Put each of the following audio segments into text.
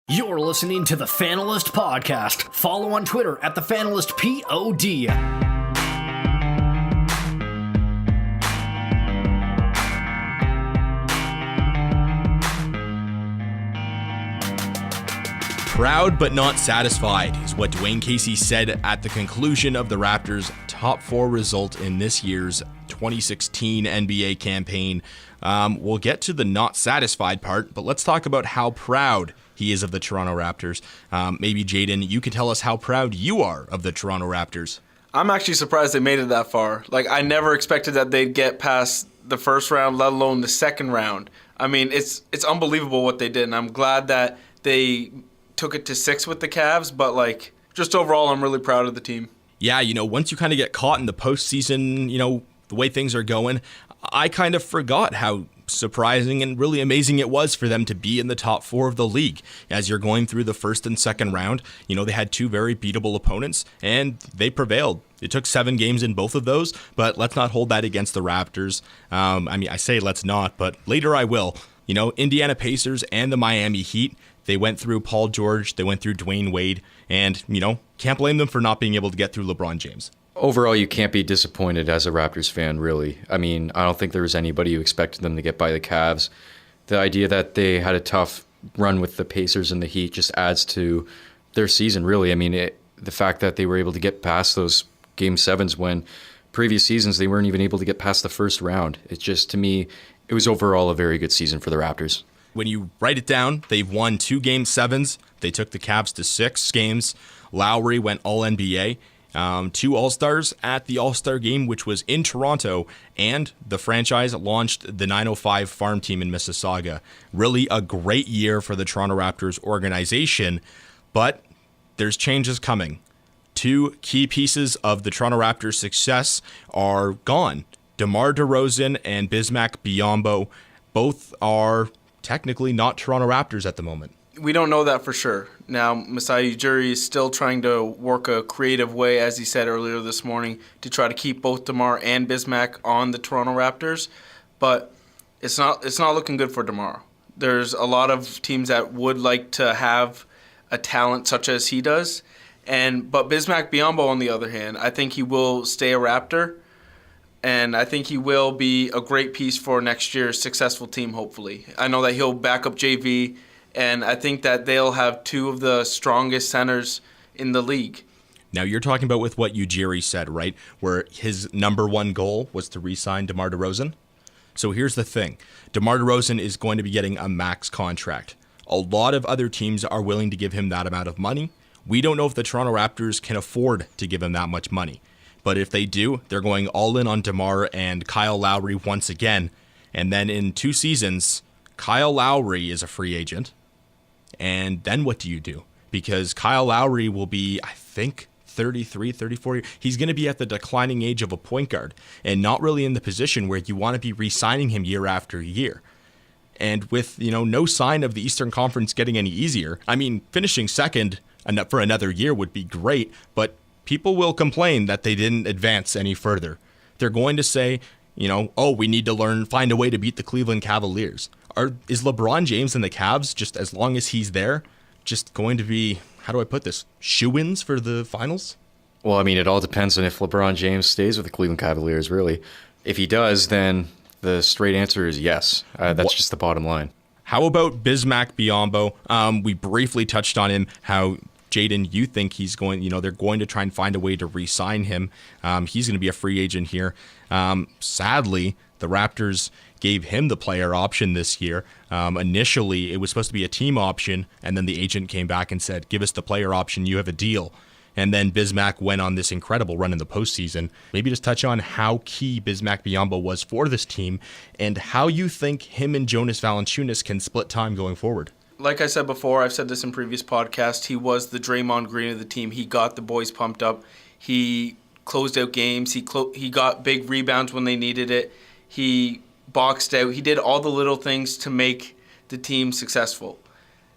You're listening to the Fanalist Podcast. Follow on Twitter at TheFanalystPod. Proud but not satisfied is what Dwayne Casey said at the conclusion of the Raptors' top four result in this year's 2016 NBA campaign. We'll get to the not satisfied part, but let's talk about how proud he is of the Toronto Raptors. Maybe Jayden, you could tell us how proud you are of the Toronto Raptors. I'm actually surprised they made it that far. I never expected that they'd get past the first round, let alone the second round. I mean, it's unbelievable what they did, and I'm glad that they took it to 6 with the Cavs, but just overall, I'm really proud of the team. Yeah, once you kind of get caught in the postseason, the way things are going, I kind of forgot how surprising and really amazing it was for them to be in the top four of the league. As you're going through the first and second round, they had two very beatable opponents, and they prevailed. It took 7 games in both of those, but let's not hold that against the Raptors. I say let's not, but later I will. Indiana Pacers and the Miami Heat, they went through Paul George, they went through Dwayne Wade, and, can't blame them for not being able to get through LeBron James. Overall, you can't be disappointed as a Raptors fan, really. I mean, I don't think there was anybody who expected them to get by the Cavs. The idea that they had a tough run with the Pacers and the Heat just adds to their season, really. I mean, the fact that they were able to get past those Game 7s when previous seasons they weren't even able to get past the first round. It's just, to me, it was overall a very good season for the Raptors. When you write it down, they've won 2 Game 7s. They took the Cavs to 6 games. Lowry went All-NBA. 2 All-Stars at the All-Star game, which was in Toronto, and the franchise launched the 905 farm team in Mississauga. Really a great year for the Toronto Raptors organization, but there's changes coming. 2 key pieces of the Toronto Raptors' success are gone. DeMar DeRozan and Bismack Bismack, both are technically not Toronto Raptors at the moment. We don't know that for sure. Now, Masais Future is still trying to work a creative way, as he said earlier this morning, to try to keep both DeMar and Bismack on the Toronto Raptors, but it's not looking good for DeMar. There's a lot of teams that would like to have a talent such as he does, but Bismack Bismack, on the other hand, I think he will stay a Raptor, and I think he will be a great piece for next year's successful team, hopefully. I know that he'll back up JV, and I think that they'll have 2 of the strongest centers in the league. Now, you're talking about with what Ujiri said, right? Where his number 1 goal was to re-sign DeMar DeRozan. So here's the thing. DeMar DeRozan is going to be getting a max contract. A lot of other teams are willing to give him that amount of money. We don't know if the Toronto Raptors can afford to give him that much money. But if they do, they're going all in on DeMar and Kyle Lowry once again. And then in 2 seasons, Kyle Lowry is a free agent. And then what do you do? Because Kyle Lowry will be, I think, 33, 34. He's going to be at the declining age of a point guard and not really in the position where you want to be re-signing him year after year. And with, no sign of the Eastern Conference getting any easier, I mean, finishing second for another year would be great, but people will complain that they didn't advance any further. They're going to say, we need to find a way to beat the Cleveland Cavaliers. Is LeBron James and the Cavs, just as long as he's there, just going to be, how do I put this, shoo-ins for the finals? Well, I mean, it all depends on if LeBron James stays with the Cleveland Cavaliers, really. If he does, then the straight answer is yes. That's just the bottom line. How about Bismack Bismack? We briefly touched on him, how Jayden, you think he's going, they're going to try and find a way to re-sign him. He's going to be a free agent here. Sadly, the Raptors gave him the player option this year. Initially, it was supposed to be a team option, and then the agent came back and said, give us the player option, you have a deal. And then Bismack went on this incredible run in the postseason. Maybe just touch on how key Bismack Bismack was for this team, and how you think him and Jonas Valanciunas can split time going forward. Like I said before, I've said this in previous podcasts, he was the Draymond Green of the team. He got the boys pumped up. He closed out games. He got big rebounds when they needed it. He boxed out. He did all the little things to make the team successful.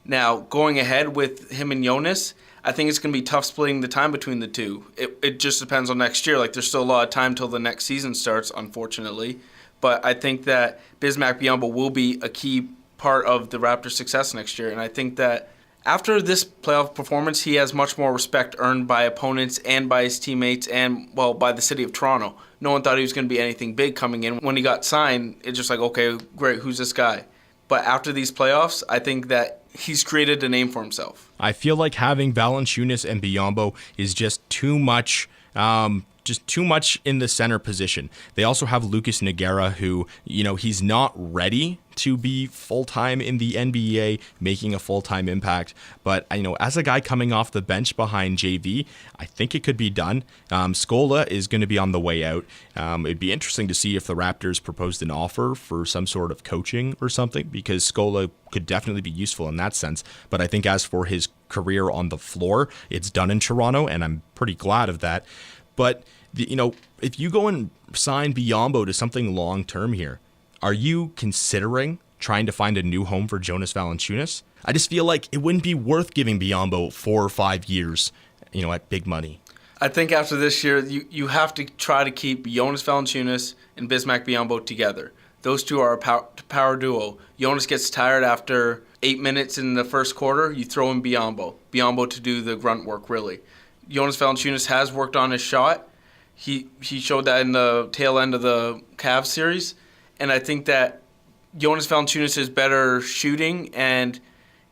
Now, going ahead with him and Jonas, I think it's going to be tough splitting the time between the two. It just depends on next year. There's still a lot of time till the next season starts, unfortunately. But I think that Bismack Bismack will be a key part of the Raptors' success next year. And I think that After this playoff performance, he has much more respect earned by opponents and by his teammates and, well, by the city of Toronto. No one thought he was going to be anything big coming in. When he got signed, it's just like, okay, great, who's this guy? But after these playoffs, I think that he's created a name for himself. I feel like having Valanciunas and Biyombo is just too much in the center position. They also have Lucas Nogueira, who, he's not ready to be full-time in the NBA, making a full-time impact. But, as a guy coming off the bench behind JV, I think it could be done. Scola is going to be on the way out. It'd be interesting to see if the Raptors proposed an offer for some sort of coaching or something, because Scola could definitely be useful in that sense. But I think as for his career on the floor, it's done in Toronto, and I'm pretty glad of that. But, if you go and sign Biyombo to something long-term here, are you considering trying to find a new home for Jonas Valanciunas? I just feel like it wouldn't be worth giving Biyombo 4 or 5 years, at big money. I think after this year, you have to try to keep Jonas Valanciunas and Bismack Biyombo together. Those two are a power duo. Jonas gets tired after 8 minutes in the first quarter. You throw in Biyombo to do the grunt work, really. Jonas Valanciunas has worked on his shot. He showed that in the tail end of the Cavs series. And I think that Jonas Valanciunas is better shooting and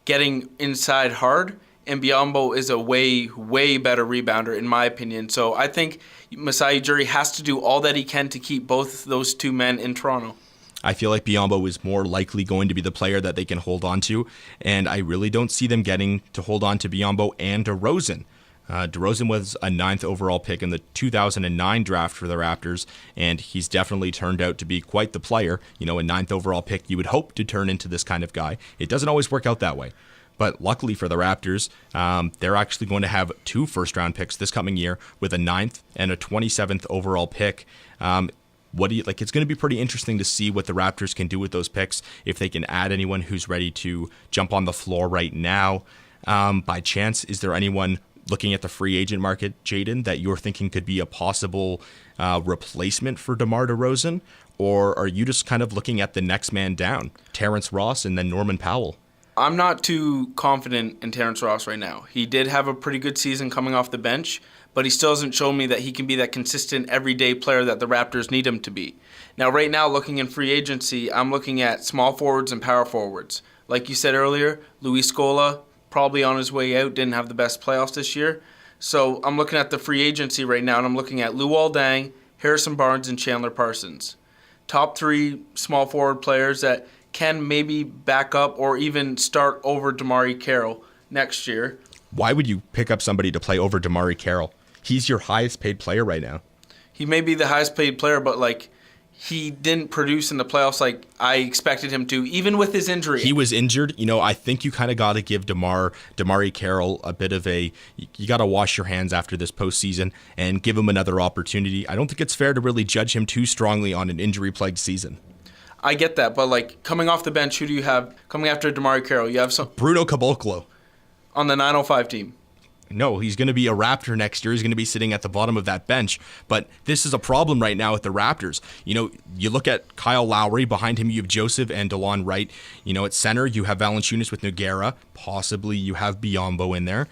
getting inside hard. And Biyombo is a way, way better rebounder, in my opinion. So I think Masai Ujiri has to do all that he can to keep both those two men in Toronto. I feel like Biyombo is more likely going to be the player that they can hold on to. And I really don't see them getting to hold on to Biyombo and DeRozan. DeRozan was a 9th overall pick in the 2009 draft for the Raptors, and he's definitely turned out to be quite the player. A 9th overall pick you would hope to turn into this kind of guy. It doesn't always work out that way. But luckily for the Raptors, they're actually going to have 2 first-round picks this coming year with a 9th and a 27th overall pick. It's going to be pretty interesting to see what the Raptors can do with those picks, if they can add anyone who's ready to jump on the floor right now. By chance, is there anyone looking at the free agent market, Jayden, that you're thinking could be a possible replacement for DeMar DeRozan? Or are you just kind of looking at the next man down, Terrence Ross and then Norman Powell? I'm not too confident in Terrence Ross right now. He did have a pretty good season coming off the bench, but he still hasn't shown me that he can be that consistent everyday player that the Raptors need him to be. Now, right now, looking in free agency, I'm looking at small forwards and power forwards. Like you said earlier, Luis Scola, probably on his way out, didn't have the best playoffs this year. So I'm looking at the free agency right now, and I'm looking at Luol Deng, Harrison Barnes, and Chandler Parsons. Top 3 small forward players that can maybe back up or even start over DeMar Carroll next year. Why would you pick up somebody to play over DeMar Carroll? He's your highest paid player right now. He may be the highest paid player, but he didn't produce in the playoffs like I expected him to, even with his injury. He was injured. I think you kind of got to give DeMar Carroll a bit of you got to wash your hands after this postseason and give him another opportunity. I don't think it's fair to really judge him too strongly on an injury-plagued season. I get that, but coming off the bench, who do you have coming after DeMar Carroll? You have Bruno Caboclo on the 905 team. No, he's going to be a Raptor next year. He's going to be sitting at the bottom of that bench. But this is a problem right now with the Raptors. You look at Kyle Lowry. Behind him, you have Joseph and DeLon Wright. At center, you have Valanciunas with Nogueira. Possibly you have Biyombo in there.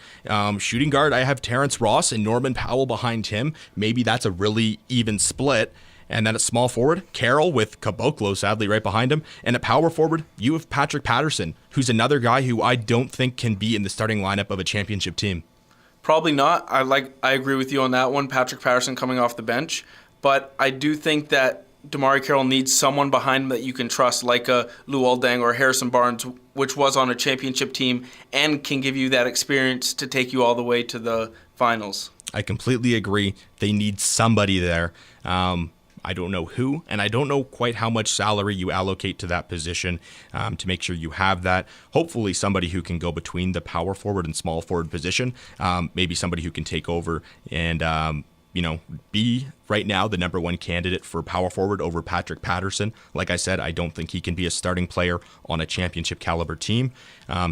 Shooting guard, I have Terrence Ross and Norman Powell behind him. Maybe that's a really even split. And then at small forward, Carroll with Caboclo, sadly, right behind him. And at power forward, you have Patrick Patterson, who's another guy who I don't think can be in the starting lineup of a championship team. Probably not. I agree with you on that one, Patrick Patterson coming off the bench. But I do think that DeMar Carroll needs someone behind him that you can trust, like a Luol Deng or Harrison Barnes, which was on a championship team and can give you that experience to take you all the way to the finals. I completely agree. They need somebody there. I don't know who, and I don't know quite how much salary you allocate to that position to make sure you have that. Hopefully somebody who can go between the power forward and small forward position, maybe somebody who can take over and be right now the number 1 candidate for power forward over Patrick Patterson. Like I said, I don't think he can be a starting player on a championship caliber team.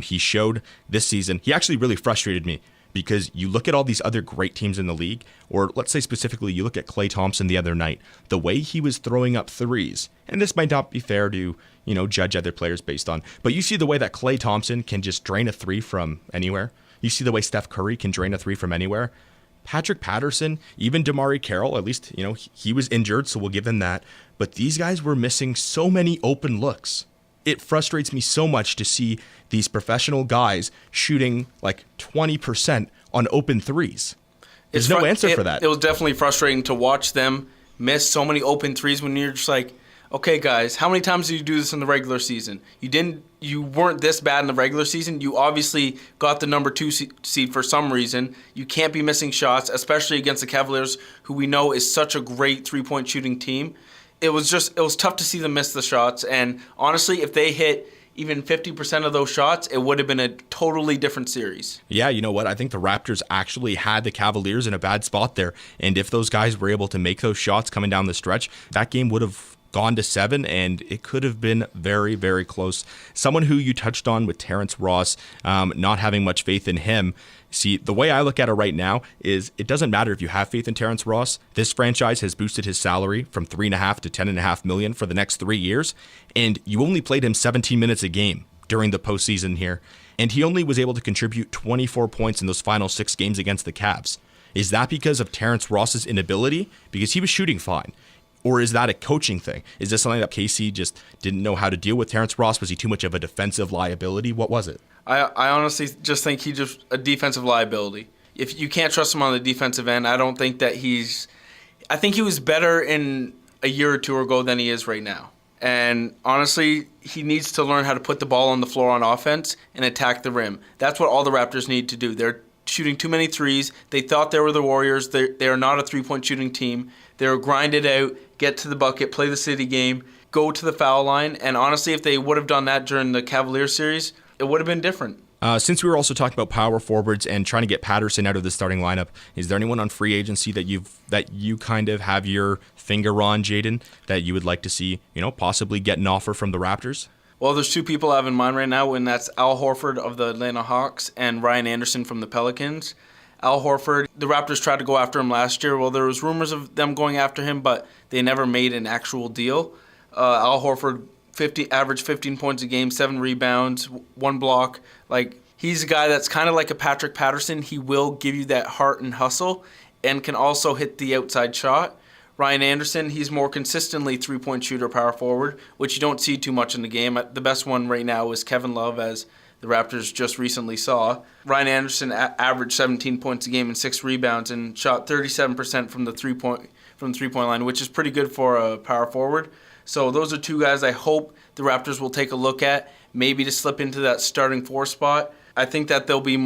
He showed this season, he actually really frustrated me because you look at all these other great teams in the league, or let's say specifically you look at Klay Thompson the other night, the way he was throwing up threes, and this might not be fair to, judge other players based on, but you see the way that Klay Thompson can just drain a three from anywhere. You see the way Steph Curry can drain a three from anywhere. Patrick Patterson, even DeMar Carroll, at least, he was injured, so we'll give him that. But these guys were missing so many open looks. It frustrates me so much to see these professional guys shooting like 20% on open threes. There's no answer for that. It was definitely frustrating to watch them miss so many open threes when you're just like, okay, guys, how many times did you do this in the regular season? You weren't this bad in the regular season. You obviously got the number 2 seed for some reason. You can't be missing shots, especially against the Cavaliers, who we know is such a great three-point shooting team. It was tough to see them miss the shots. And honestly, if they hit even 50% of those shots, it would have been a totally different series. Yeah, you know what? I think the Raptors actually had the Cavaliers in a bad spot there. And if those guys were able to make those shots coming down the stretch, that game would have gone to 7, and it could have been very, very close. Someone who you touched on with Terrence Ross, not having much faith in him. See, the way I look at it right now is it doesn't matter if you have faith in Terrence Ross. This franchise has boosted his salary from $3.5 to $10.5 million for the next 3 years, and you only played him 17 minutes a game during the postseason here, and he only was able to contribute 24 points in those final 6 games against the Cavs. Is that because of Terrence Ross's inability? Because he was shooting fine. Or is that a coaching thing? Is this something that KC just didn't know how to deal with Terrence Ross? Was he too much of a defensive liability? What was it? I honestly just think he's just a defensive liability. If you can't trust him on the defensive end, I don't think that I think he was better in a year or two ago than he is right now. And honestly, he needs to learn how to put the ball on the floor on offense and attack the rim. That's what all the Raptors need to do. They're shooting too many threes. They thought they were the Warriors. They are not a three-point shooting team. They're grind it out, get to the bucket, play the city game, go to the foul line. And honestly, if they would have done that during the Cavaliers series, it would have been different. Since we were also talking about power forwards and trying to get Patterson out of the starting lineup, is there anyone on free agency that you kind of have your finger on, Jayden, that you would like to see, possibly get an offer from the Raptors? Well, there's 2 people I have in mind right now, and that's Al Horford of the Atlanta Hawks and Ryan Anderson from the Pelicans. Al Horford, the Raptors tried to go after him last year. Well, there was rumors of them going after him, but they never made an actual deal. Al Horford averaged 15 points a game, 7 rebounds, 1 block. He's a guy that's kind of like a Patrick Patterson. He will give you that heart and hustle and can also hit the outside shot. Ryan Anderson, he's more consistently three-point shooter, power forward, which you don't see too much in the game. The best one right now is Kevin Love, as the Raptors just recently saw. Ryan Anderson averaged 17 points a game and 6 rebounds and shot 37% from the three-point line, which is pretty good for a power forward. So those are 2 guys I hope the Raptors will take a look at, maybe to slip into that starting 4 spot. I think that they'll go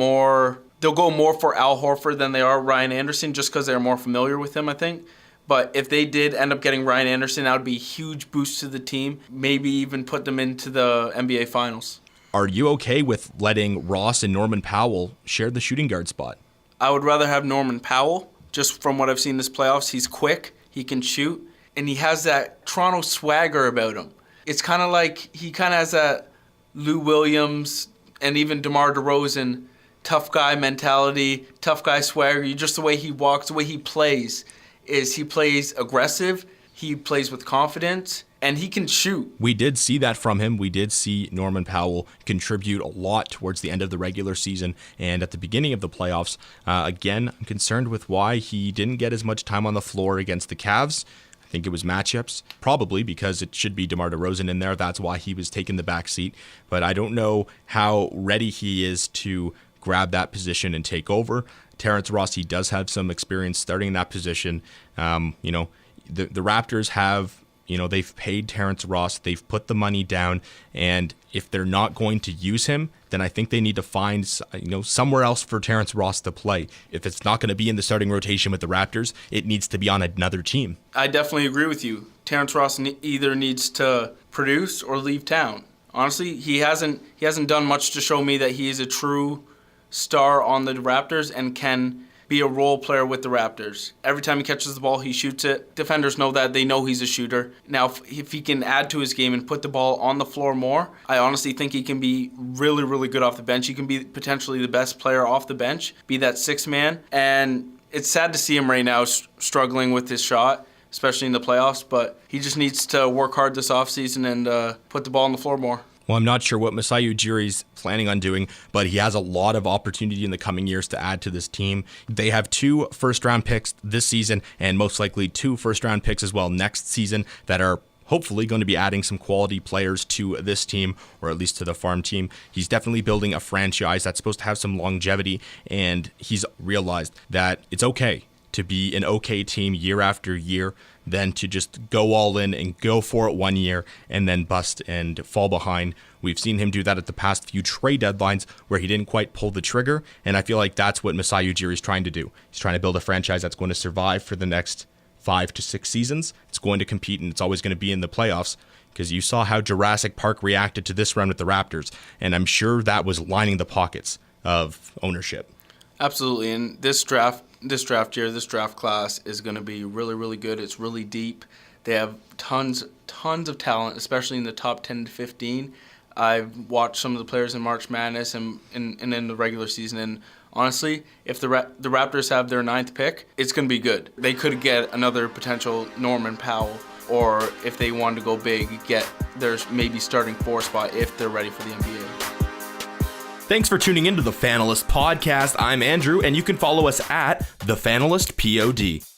more for Al Horford than they are Ryan Anderson, just because they're more familiar with him, I think. But if they did end up getting Ryan Anderson, that would be a huge boost to the team, maybe even put them into the NBA Finals. Are you okay with letting Ross and Norman Powell share the shooting guard spot? I would rather have Norman Powell, just from what I've seen this playoffs. He's quick, he can shoot, and he has that Toronto swagger about him. It's kind of like he kind of has that Lou Williams and even DeMar DeRozan tough guy mentality, tough guy swagger. Just the way he walks, the way he plays aggressive, he plays with confidence, and he can shoot. We did see that from him. We did see Norman Powell contribute a lot towards the end of the regular season and at the beginning of the playoffs. Again, I'm concerned with why he didn't get as much time on the floor against the Cavs. I think it was matchups, probably because it should be DeMar DeRozan in there. That's why he was taking the back seat. But I don't know how ready he is to grab that position and take over. Terrence Ross, he does have some experience starting in that position. The Raptors have, they've paid Terrence Ross. They've put the money down. And if they're not going to use him, then I think they need to find, somewhere else for Terrence Ross to play. If it's not going to be in the starting rotation with the Raptors, it needs to be on another team. I definitely agree with you. Terrence Ross either needs to produce or leave town. Honestly, he hasn't done much to show me that he is a true star on the Raptors and can be a role player with the Raptors. Every time he catches the ball, he shoots it. Defenders know that. They know he's a shooter. Now, if he can add to his game and put the ball on the floor more, I honestly think he can be really, really good off the bench. He can be potentially the best player off the bench, be that sixth man. And it's sad to see him right now struggling with his shot, especially in the playoffs, but he just needs to work hard this offseason and put the ball on the floor more. Well, I'm not sure what Masai Ujiri's planning on doing, but he has a lot of opportunity in the coming years to add to this team. They have 2 first-round picks this season and most likely 2 first-round picks as well next season that are hopefully going to be adding some quality players to this team, or at least to the farm team. He's definitely building a franchise that's supposed to have some longevity, and he's realized that it's okay to be an okay team year after year than to just go all in and go for it one year and then bust and fall behind. We've seen him do that at the past few trade deadlines where he didn't quite pull the trigger, and I feel like that's what Masai Ujiri is trying to do. He's trying to build a franchise that's going to survive for the next 5 to 6 seasons. It's going to compete, and it's always going to be in the playoffs, because you saw how Jurassic Park reacted to this run with the Raptors, and I'm sure that was lining the pockets of ownership. Absolutely, and this draft class is going to be really, really good. It's really deep. They have tons of talent, especially in the top 10 to 15. I've watched some of the players in March Madness and in the regular season, and honestly, if the Raptors have their 9th pick, it's going to be good. They could get another potential Norman Powell, or if they wanted to go big, get their maybe starting 4 spot if they're ready for the NBA. Thanks for tuning into the Fanalist Podcast. I'm Andrew, and you can follow us at TheFanalystPod.